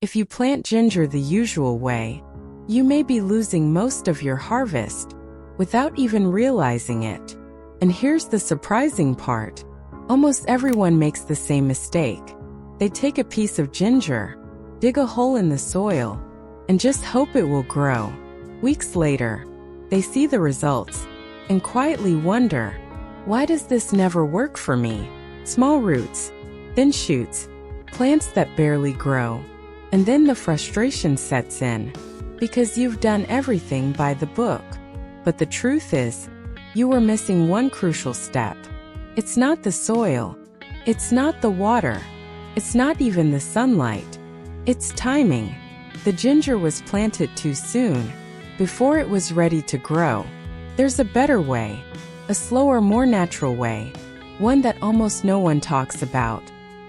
If you plant ginger the usual way, you may be losing most of your harvest without even realizing it. And here's the surprising part. Almost everyone makes the same mistake. They take a piece of ginger, dig a hole in the soil, and just hope it will grow. Weeks later, they see the results and quietly wonder, why does this never work for me? Small roots, thin shoots, plants that barely grow. And then the frustration sets in, because you've done everything by the book. But the truth is, you were missing one crucial step. It's not the soil. It's not the water. It's not even the sunlight. It's timing. The ginger was planted too soon, before it was ready to grow. There's a better way, a slower, more natural way, one that almost no one talks about.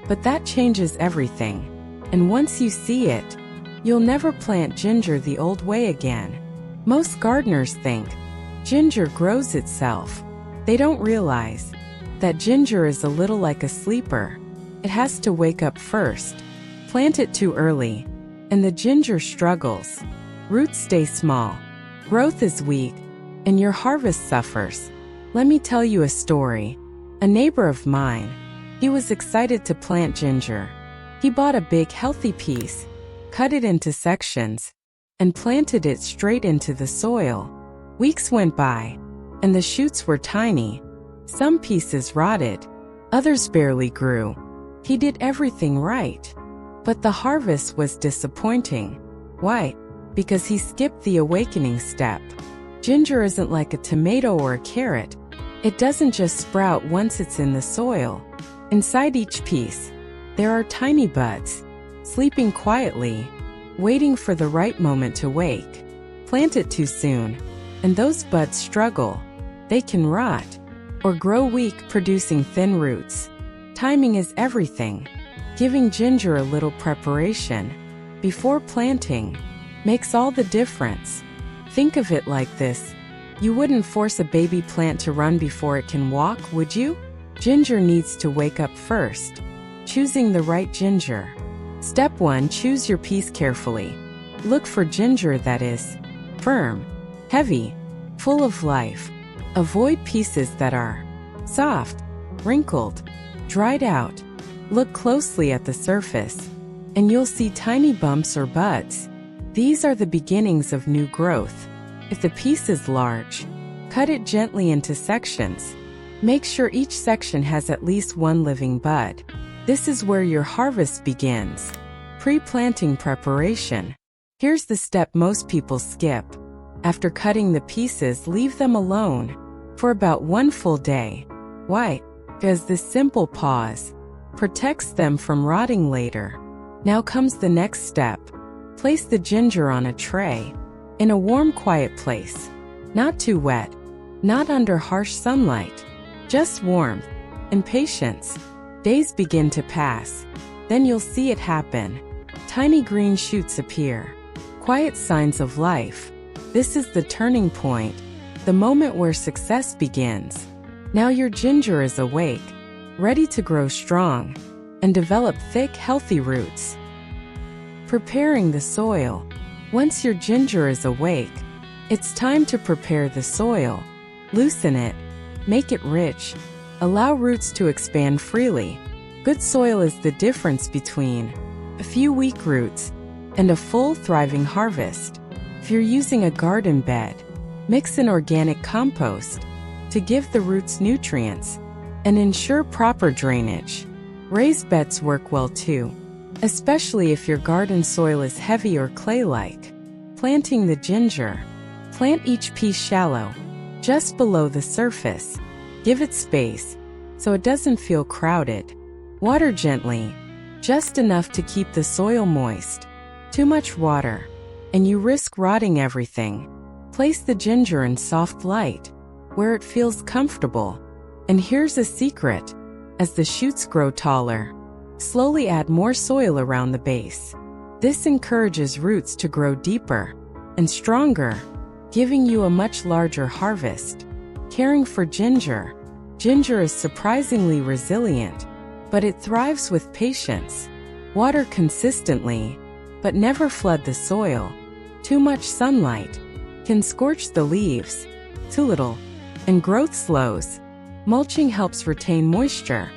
But that changes everything. And once you see it, you'll never plant ginger the old way again. Most gardeners think ginger grows itself. They don't realize that ginger is a little like a sleeper. It has to wake up first. Plant it too early, and the ginger struggles. Roots stay small, growth is weak, and your harvest suffers. Let me tell you a story. A neighbor of mine, he was excited to plant ginger. He bought a big, healthy piece, cut it into sections, and planted it straight into the soil. Weeks went by, and the shoots were tiny. Some pieces rotted, others barely grew. He did everything right, but the harvest was disappointing. Why? Because he skipped the awakening step. Ginger isn't like a tomato or a carrot. It doesn't just sprout once it's in the soil. Inside each piece, there are tiny buds, sleeping quietly, waiting for the right moment to wake. Plant it too soon, and those buds struggle. They can rot, or grow weak, producing thin roots. Timing is everything. Giving ginger a little preparation before planting makes all the difference. Think of it like this. You wouldn't force a baby plant to run before it can walk, would you? Ginger needs to wake up first. Choosing the right ginger. Step 1. Choose your piece carefully. Look for ginger that is firm, heavy, full of life. Avoid pieces that are soft, wrinkled, dried out. Look closely at the surface, and you'll see tiny bumps or buds. These are the beginnings of new growth. If the piece is large, cut it gently into sections. Make sure each section has at least one living bud. This is where your harvest begins. Pre-planting preparation. Here's the step most people skip. After cutting the pieces, leave them alone for about 1 full day. Why? Because this simple pause protects them from rotting later. Now comes the next step. Place the ginger on a tray, in a warm, quiet place. Not too wet, not under harsh sunlight, just warmth and patience. Days begin to pass. Then you'll see it happen. Tiny green shoots appear. Quiet signs of life. This is the turning point, the moment where success begins. Now your ginger is awake, ready to grow strong and develop thick, healthy roots. Preparing the soil. Once your ginger is awake, it's time to prepare the soil. Loosen it, make it rich, allow roots to expand freely. Good soil is the difference between a few weak roots and a full, thriving harvest. If you're using a garden bed, mix in organic compost to give the roots nutrients and ensure proper drainage. Raised beds work well too, especially if your garden soil is heavy or clay-like. Planting the ginger. Plant each piece shallow, just below the surface. Give it space, so it doesn't feel crowded. Water gently, just enough to keep the soil moist. Too much water, and you risk rotting everything. Place the ginger in soft light, where it feels comfortable. And here's a secret. As the shoots grow taller, slowly add more soil around the base. This encourages roots to grow deeper and stronger, giving you a much larger harvest. Caring for ginger. Ginger is surprisingly resilient, but it thrives with patience. Water consistently, but never flood the soil. Too much sunlight can scorch the leaves. Too little, and growth slows. Mulching helps retain moisture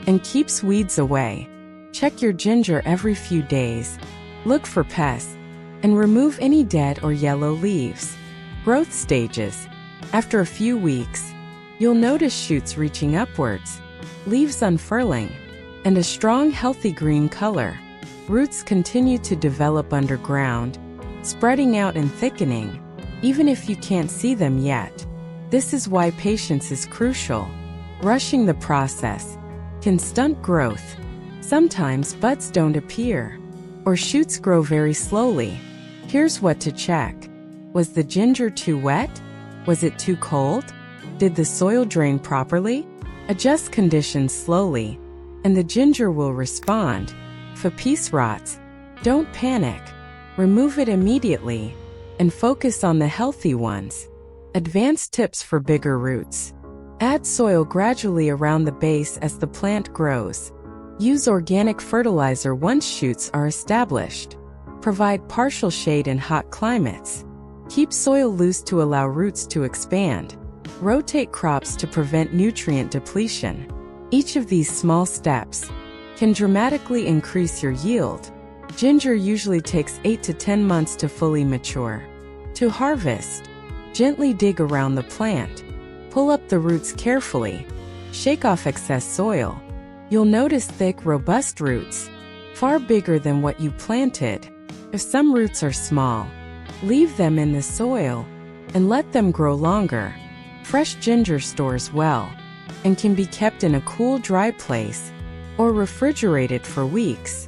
and keeps weeds away. Check your ginger every few days. Look for pests and remove any dead or yellow leaves. Growth stages. After a few weeks, you'll notice shoots reaching upwards, leaves unfurling, and a strong, healthy green color. Roots continue to develop underground, spreading out and thickening, even if you can't see them yet. This is why patience is crucial. Rushing the process can stunt growth. Sometimes buds don't appear, or shoots grow very slowly. Here's what to check. Was the ginger too wet? Was it too cold? Did the soil drain properly? Adjust conditions slowly, and the ginger will respond. If a piece rots, don't panic. Remove it immediately and focus on the healthy ones. Advanced tips for bigger roots. Add soil gradually around the base as the plant grows. Use organic fertilizer once shoots are established. Provide partial shade in hot climates. Keep soil loose to allow roots to expand. Rotate crops to prevent nutrient depletion. Each of these small steps can dramatically increase your yield. Ginger usually takes 8 to 10 months to fully mature. To harvest, gently dig around the plant. Pull up the roots carefully. Shake off excess soil. You'll notice thick, robust roots, far bigger than what you planted. If some roots are small, leave them in the soil and let them grow longer. Fresh ginger stores well and can be kept in a cool, dry place or refrigerated for weeks.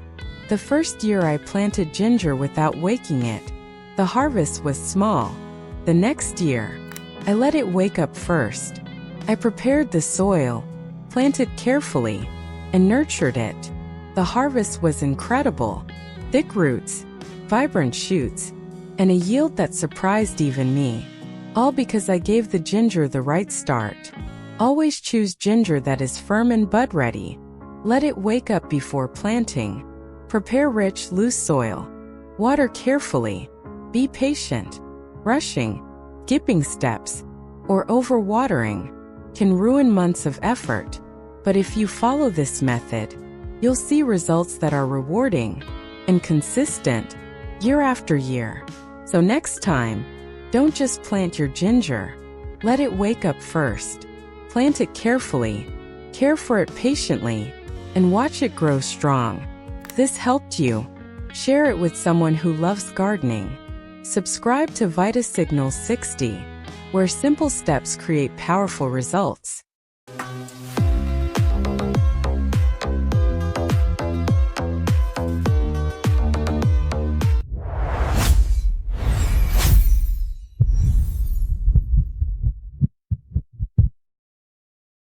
The first year I planted ginger without waking it, the harvest was small. The next year, I let it wake up first. I prepared the soil, planted carefully, and nurtured it. The harvest was incredible. Thick roots, vibrant shoots, and a yield that surprised even me. All because I gave the ginger the right start. Always choose ginger that is firm and bud ready. Let it wake up before planting. Prepare rich, loose soil. Water carefully. Be patient. Rushing, skipping steps, or overwatering can ruin months of effort. But if you follow this method, you'll see results that are rewarding and consistent year after year. So next time, don't just plant your ginger. Let it wake up first. Plant it carefully, care for it patiently, and watch it grow strong. If this helped you, share it with someone who loves gardening. Subscribe to Vita Signal 60, where simple steps create powerful results.